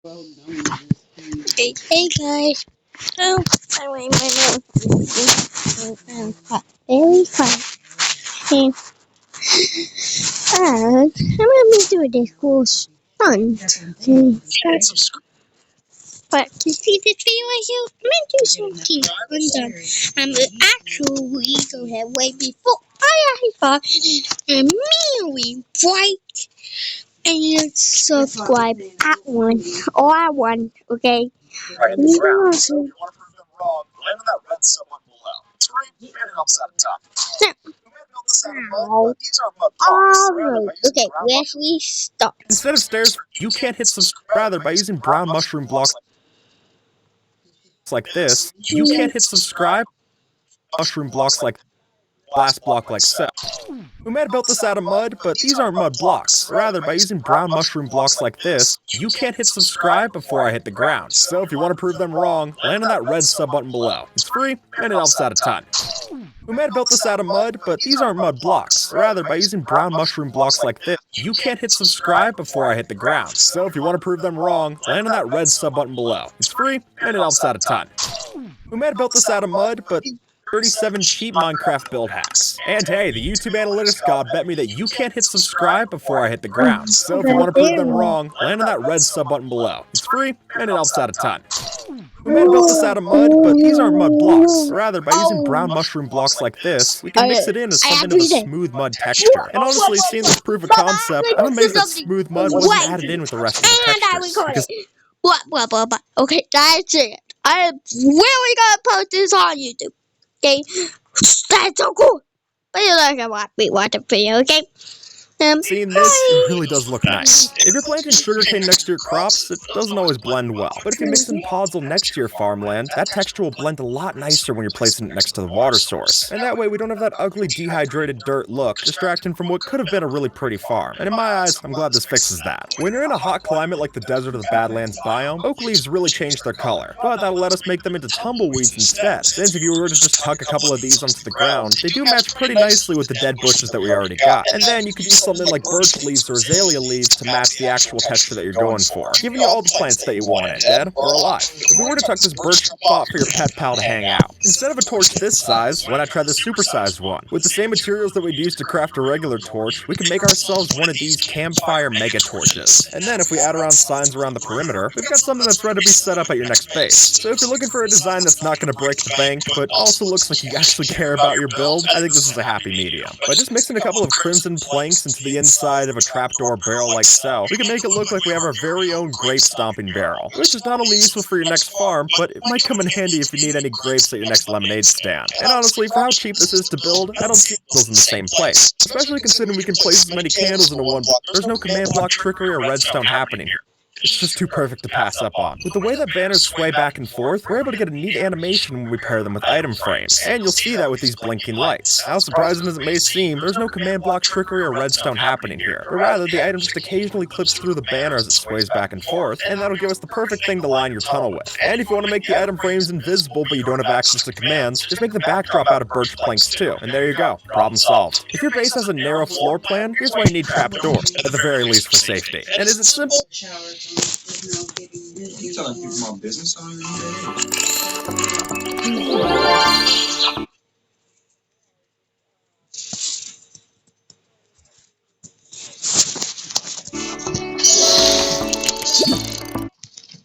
Hey guys. Oh, anyway, my name is very fun. And I'm gonna be doing this cool stunt. But to see this video myself, I'm gonna do something undone. Actually go ahead way before I thought and really bright and subscribe at one or at one, okay? Right in the ground. So if you want to prove them wrong, land on that red sub button below. It's free and it helps out a ton. We may build this out of mud, but these are mud blocks. Alright, okay, where should we start? Instead of stairs, you can't hit subscribe by using brown mushroom blocks like this. You can't hit subscribe mushroom blocks like glass block like so. We might have built this out of mud, but these aren't mud blocks. Rather, by using brown mushroom blocks like this, you can't hit subscribe before I hit the ground. So if you want to prove them wrong, land on that red sub button below. It's free, and it helps out a ton. We might have built this out of mud, but these aren't mud blocks. Rather, by using brown mushroom blocks like this, you can't hit subscribe before I hit the ground. So if you want to prove them wrong, land on that red sub button below. It's free, and it helps out a ton. We might have built this out of mud, but 37 cheap Minecraft build hacks. And hey, the YouTube analytics god bet me that you can't hit subscribe before I hit the ground. So if you want to prove them wrong, land on that red sub button below. It's free, and it helps out a ton. We may have built this out of mud, but these aren't mud blocks. Rather, by using brown mushroom blocks like this, we can mix it in as something of a smooth mud texture. And honestly, seeing this proof of concept, I'm amazed that smooth mud wasn't added in with the rest of the textures. What? Okay, that's it. I'm really gonna post this on YouTube. Okay, that's so cool. But you like to watch the video, okay? Seeing this, it really does look nice. If you're planting sugarcane next to your crops, it doesn't always blend well. But if you mix in podzol next to your farmland, that texture will blend a lot nicer when you're placing it next to the water source. And that way we don't have that ugly dehydrated dirt look, distracting from what could have been a really pretty farm. And in my eyes, I'm glad this fixes that. When you're in a hot climate like the desert or the Badlands biome, oak leaves really change their color. But that'll let us make them into tumbleweeds instead. Since if you were to just tuck a couple of these onto the ground, they do match pretty nicely with the dead bushes that we already got. And then you could use something like birch leaves or azalea leaves to match the actual texture that you're going for, giving you all the plants that you wanted, dead or alive. If we were to tuck this birch spot for your pet pal to hang out, instead of a torch this size, why not try the supersized one? With the same materials that we'd use to craft a regular torch, we can make ourselves one of these campfire mega torches. And then if we add around signs around the perimeter, we've got something that's ready to be set up at your next base. So if you're looking for a design that's not going to break the bank, but also looks like you actually care about your build, I think this is a happy medium. By just mixing a couple of crimson planks into the inside of a trapdoor barrel like so, we can make it look like we have our very own grape stomping barrel, which is not only useful for your next farm, but it might come in handy if you need any grapes at your next lemonade stand. And honestly, for how cheap this is to build, I don't see candles in the same place. Especially considering we can place as many candles into one block. There's no command block trickery or redstone happening here. It's just too perfect to pass up on. With the way that banners sway back and forth, we're able to get a neat animation when we pair them with item frames. And you'll see that with these blinking lights. How surprising as it may seem, there's no command block trickery or redstone happening here. But rather, the item just occasionally clips through the banner as it sways back and forth, and that'll give us the perfect thing to line your tunnel with. And if you want to make the item frames invisible but you don't have access to commands, just make the backdrop out of birch planks too. And there you go. Problem solved. If your base has a narrow floor plan, here's why you need trapdoors, at the very least for safety. And is it simple? You telling people my business already?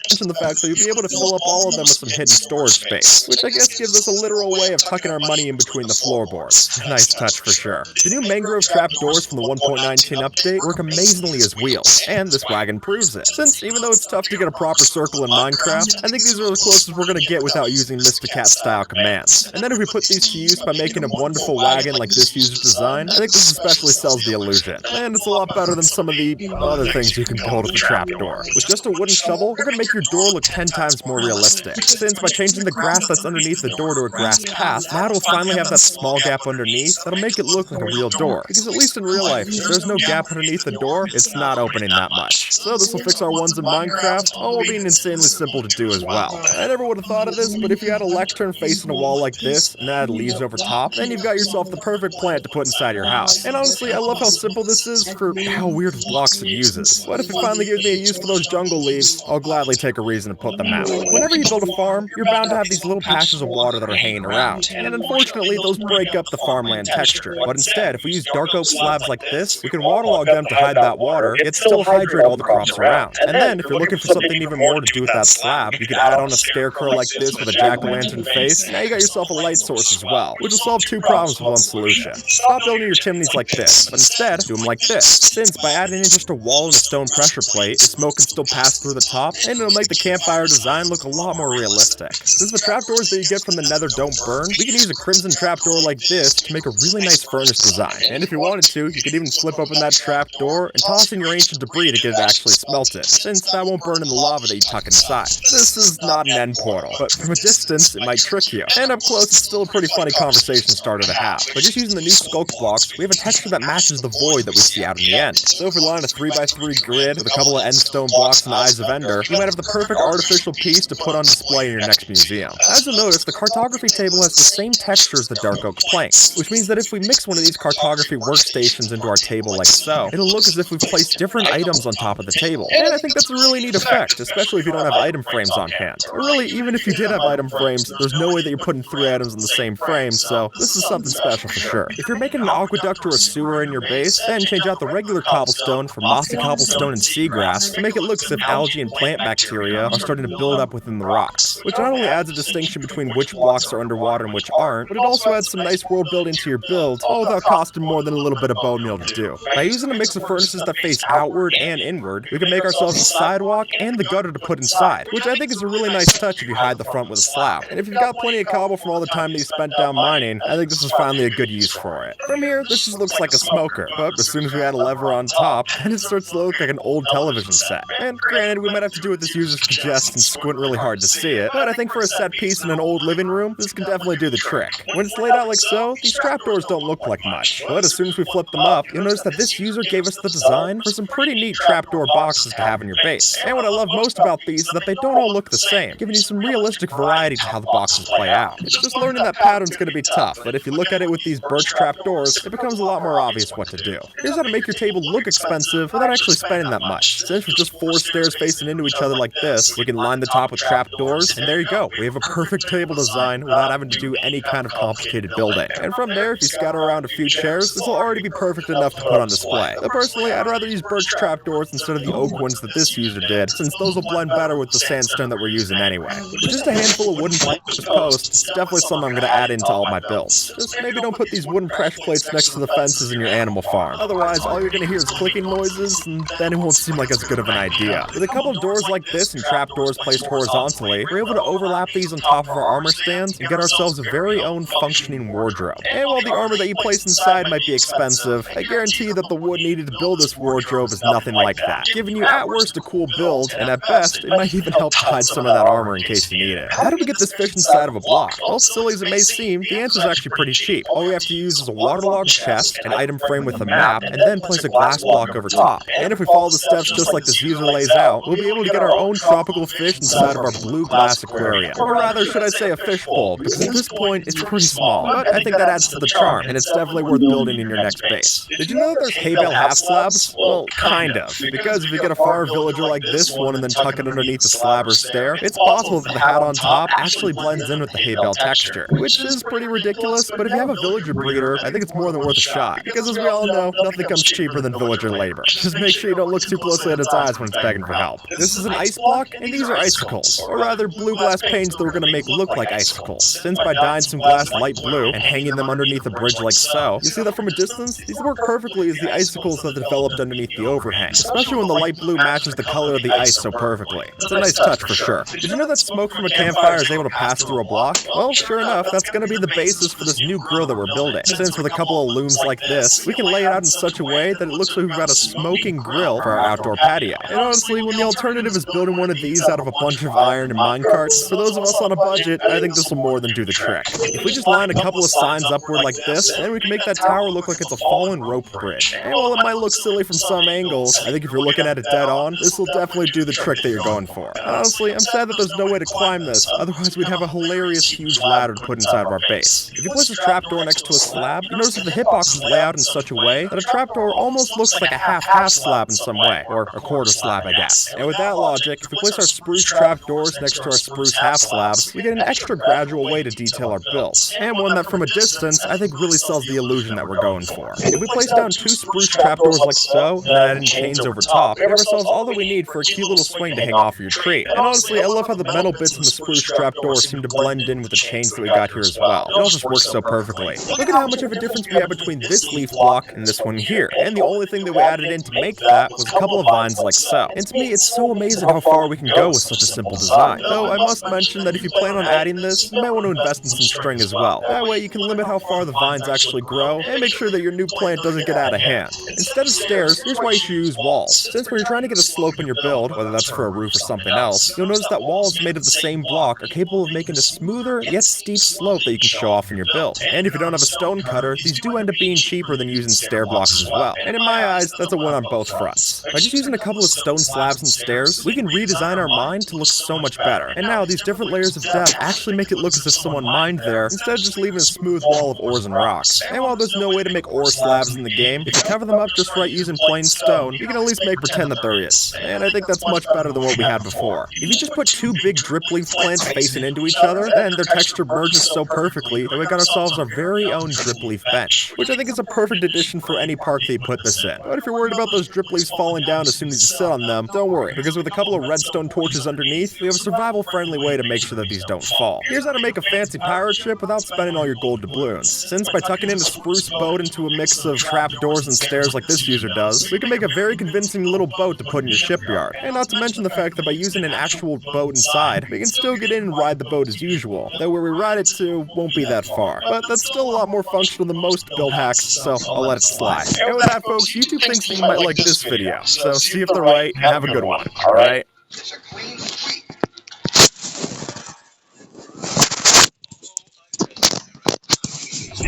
Mention the fact that you'll be able to fill up all of them with some hidden storage space, which I guess gives us a literal way of tucking our money in between the floorboards. Nice touch for sure. The new mangrove trap doors from the 1.19 update work amazingly as wheels, and this wagon proves it. Since even though it's tough to get a proper circle in Minecraft, I think these are the closest we're gonna get without using Mr. Cat style commands. And then if we put these to use by making a wonderful wagon like this user's design, I think this especially sells the illusion. And it's a lot better than some of the other things you can build with a trapdoor. With just a wooden shovel, we're gonna make your door look 10 times more realistic, since by changing the grass that's underneath the door to a grass path, now it'll finally have that small gap underneath that'll make it look like a real door. Because at least in real life, if there's no gap underneath the door, it's not opening that much. So this will fix our ones in Minecraft, all while being insanely simple to do as well. I never would have thought of this, but if you had a lectern facing a wall like this, and add leaves over top, then you've got yourself the perfect plant to put inside your house. And honestly, I love how simple this is for how weird blocks it uses. But if it finally gives me a use for those jungle leaves, I'll gladly take a reason to put them out. Whenever you build a farm, you're bound to have these little patches of water that are hanging around, and unfortunately those break up the farmland texture. But instead, if we use dark oak slabs like this, we can waterlog them to hide that water, yet still hydrate all the crops around. And then, if you're looking for something even more to do with that slab, you can add on a scarecrow like this with a jack-o'-lantern face. Now you got yourself a light source as well, which will solve two problems with one solution. Stop building your chimneys like this, but instead, do them like this. Since by adding in just a wall and a stone pressure plate, the smoke can still pass through the top, and it'll make the campfire design look a lot more realistic. Since the trapdoors that you get from the nether don't burn, we can use a crimson trapdoor like this to make a really nice furnace design. And if you wanted to, you could even flip open that trapdoor and toss in your ancient debris to get it actually smelted, since that won't burn in the lava that you tuck inside. This is not an end portal, but from a distance, it might trick you. And up close, it's still a pretty funny conversation starter to have. But just using the new sculk blocks, we have a texture that matches the void that we see out in the end. So if we line a 3x3 grid with a couple of endstone blocks and eyes of ender, you might have the perfect artificial piece to put on display in your next museum. As you'll notice, the cartography table has the same texture as the dark oak planks, which means that if we mix one of these cartography workstations into our table like so, it'll look as if we've placed different items on top of the table. And I think that's a really neat effect, especially if you don't have item frames on hand. Or really, even if you did have item frames, there's no way that you're putting 3 items in the same frame, so this is something special for sure. If you're making an aqueduct or a sewer in your base, then change out the regular cobblestone for mossy cobblestone and seagrass to make it look as if algae and plant bacteria are starting to build up within the rocks, which not only adds a distinction between which blocks are underwater and which aren't, but it also adds some nice world building to your build, all without costing more than a little bit of bone meal to do. By using a mix of furnaces that face outward and inward, we can make ourselves a sidewalk and the gutter to put inside, which I think is a really nice touch if you hide the front with a slab. And if you've got plenty of cobble from all the time that you spent down mining, I think this is finally a good use for it. From here, this just looks like a smoker, but as soon as we add a lever on top, then it starts to look like an old television set. And granted, we might have to do what this user suggests and squint really hard to see it, but I think for a set piece in an old living room, this can definitely do the trick. When it's laid out like so, these trapdoors don't look like much, but as soon as we flip them up, you'll notice that this user gave us the design for some pretty neat trapdoor boxes to have in your base. And what I love most about these is that they don't all look the same, giving you some realistic variety to how the boxes play out. It's just learning that pattern's going to be tough, but if you look at it with these birch trapdoors, it becomes a lot more obvious what to do. Here's how to make your table look expensive without actually spending that much. Since with just 4 stairs facing into each other like this, we can line the top with trapdoors, and there you go. We have a perfect table design without having to do any kind of complicated building. And from there, if you scatter around a few chairs, this will already be perfect enough to put on display. Though personally, I'd rather use birch trapdoors instead of the oak ones that this user did, since those will blend better with the sandstone that we're using anyway. With just a handful of wooden posts, it's definitely something I'm going to add into all my builds. Just maybe don't put these wooden pressure plates next to the fences in your animal farm. Otherwise, all you're going to hear is clicking noises, and then it won't seem like as good of an idea. With a couple of doors like this and trapdoors placed horizontally, we're able to overlap these on top of our armor stands and get ourselves a very own functioning wardrobe. And while the armor that you place inside might be expensive, I guarantee that the wood needed to build this wardrobe is nothing like that, giving you at worst a cool build, and at best, it might even help hide some of that armor in case you need it. How do we get this fish inside of a block? Well, silly as it may seem, the answer is actually pretty cheap. All we have to use is a waterlogged chest, an item frame with a map, and then place a glass block over top. And if we follow the steps just like this user lays out, we'll be able to get our own tropical fish inside of our blue glass aquarium. Or rather, should I say a fish bowl, because at this point, it's pretty small, but I think that adds to the charm, and it's definitely worth building in your next base. Did you know that there's hay bale half slabs? Well, kind of, because if you get a far villager like this one and then tuck it underneath the slab or stair, it's possible that the hat on top actually blends in with the hay bale texture, which is pretty ridiculous, but if you have a villager breeder, I think it's more than worth a shot, because as we all know, nothing comes cheaper than villager labor. Just make sure you don't look too closely at its eyes when it's begging for help. This is an ice block, and these are icicles, or rather blue glass panes that we're going to make look like icicles, since by dyeing some glass light blue and hanging them underneath a bridge like so, you see that from a distance, these work perfectly as the icicles that developed underneath the overhang, especially when the light blue matches the color of the ice so perfectly. It's a nice touch for sure. Did you know that smoke from a campfire is able to pass through a block? Well, sure enough, that's going to be the basis for this new grill that we're building, since with a couple of looms like this, we can lay it out in such a way that it looks like we've got a smoking grill for our outdoor patio. And honestly, when the alternative is building building one of these out of a bunch of iron and mine carts, for those of us on a budget, I think this will more than do the trick. If we just line a couple of signs upward like this, then we can make that tower look like it's a fallen rope bridge. And while it might look silly from some angles, I think if you're looking at it dead on, this will definitely do the trick that you're going for. And honestly, I'm sad that there's no way to climb this, otherwise we'd have a hilarious huge ladder to put inside of our base. If you place a trapdoor next to a slab, you notice that the hitbox is laid out in such a way that a trapdoor almost looks like a half slab in some way, or a quarter slab, I guess. And with that logic, if we place our spruce trapdoors next to our spruce half slabs, we get an extra gradual way to detail our builds, and one that from a distance I think really sells the illusion that we're going for. If we place down 2 spruce trapdoors like so, and then add in chains over top, we have ourselves all that we need for a cute little swing to hang off of your tree. And honestly, I love how the metal bits in the spruce trapdoors seem to blend in with the chains that we got here as well. It all just works so perfectly. Look at how much of a difference we have between this leaf block and this one here, and the only thing that we added in to make that was a couple of vines like so. And to me, it's so amazing how far we can go with such a simple design. Though I must mention that if you plan on adding this, you might want to invest in some string as well. That way you can limit how far the vines actually grow, and make sure that your new plant doesn't get out of hand. Instead of stairs, here's why you should use walls. Since when you're trying to get a slope in your build, whether that's for a roof or something else, you'll notice that walls made of the same block are capable of making a smoother yet steep slope that you can show off in your build. And if you don't have a stone cutter, these do end up being cheaper than using stair blocks as well. And in my eyes, that's a win on both fronts. By just using a couple of stone slabs and stairs, we can redesign our mine to look so much better. And now these different layers of depth actually make it look as if someone mined there, instead of just leaving a smooth wall of ores and rocks. And while there's no way to make ore slabs in the game, if you cover them up just right using plain stone, you can at least make pretend that there is. And I think that's much better than what we had before. If you just put 2 big drip leaf plants facing into each other, then their texture merges so perfectly that we got ourselves our very own drip leaf bench, which I think is a perfect addition for any park that you put this in. But if you're worried about those drip leaves falling down as soon as you sit on them, don't worry, because with a couple of redstone torches underneath, we have a survival-friendly way to make sure that these don't fall. Here's how to make a fancy pirate ship without spending all your gold doubloons. Since by tucking in a spruce boat into a mix of trapdoors and stairs like this user does, we can make a very convincing little boat to put in your shipyard. And not to mention the fact that by using an actual boat inside, we can still get in and ride the boat as usual, though where we ride it to won't be that far. But that's still a lot more functional than most build hacks, so I'll let it slide. And with that, folks, YouTube thinks that you might like this video, so see if they're right and have a good one, alright?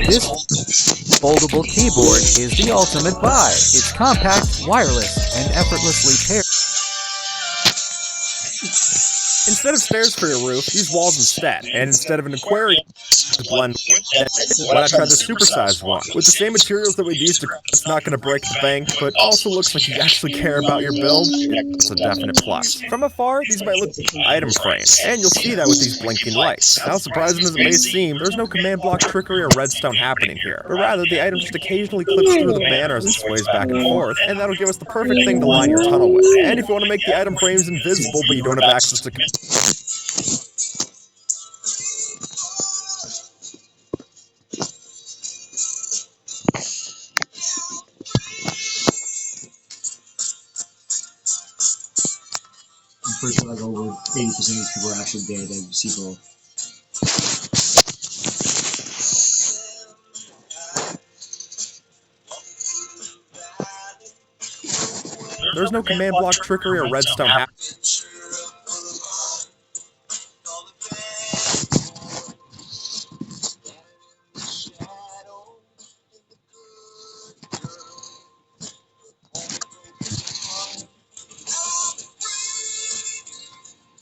This foldable keyboard is the ultimate buy. It's compact, wireless, and effortlessly paired. Instead of stairs for your roof, use walls instead. And instead of an aquarium to blend, why not try the supersized one? With the same materials that we'd use to, it's not going to break the bank, but also looks like you actually care about your build. It's a definite plus. From afar, these might look like item frames, and you'll see that with these blinking lights. How surprising as it may seem, there's no command block trickery or redstone happening here, but rather the item just occasionally clips through the banner as it sways back and forth, and that'll give us the perfect thing to line your tunnel with. And if you want to make the item frames invisible but you don't have access to First one, I go over 80% of people are actually dead and people. There's no command block trickery or redstone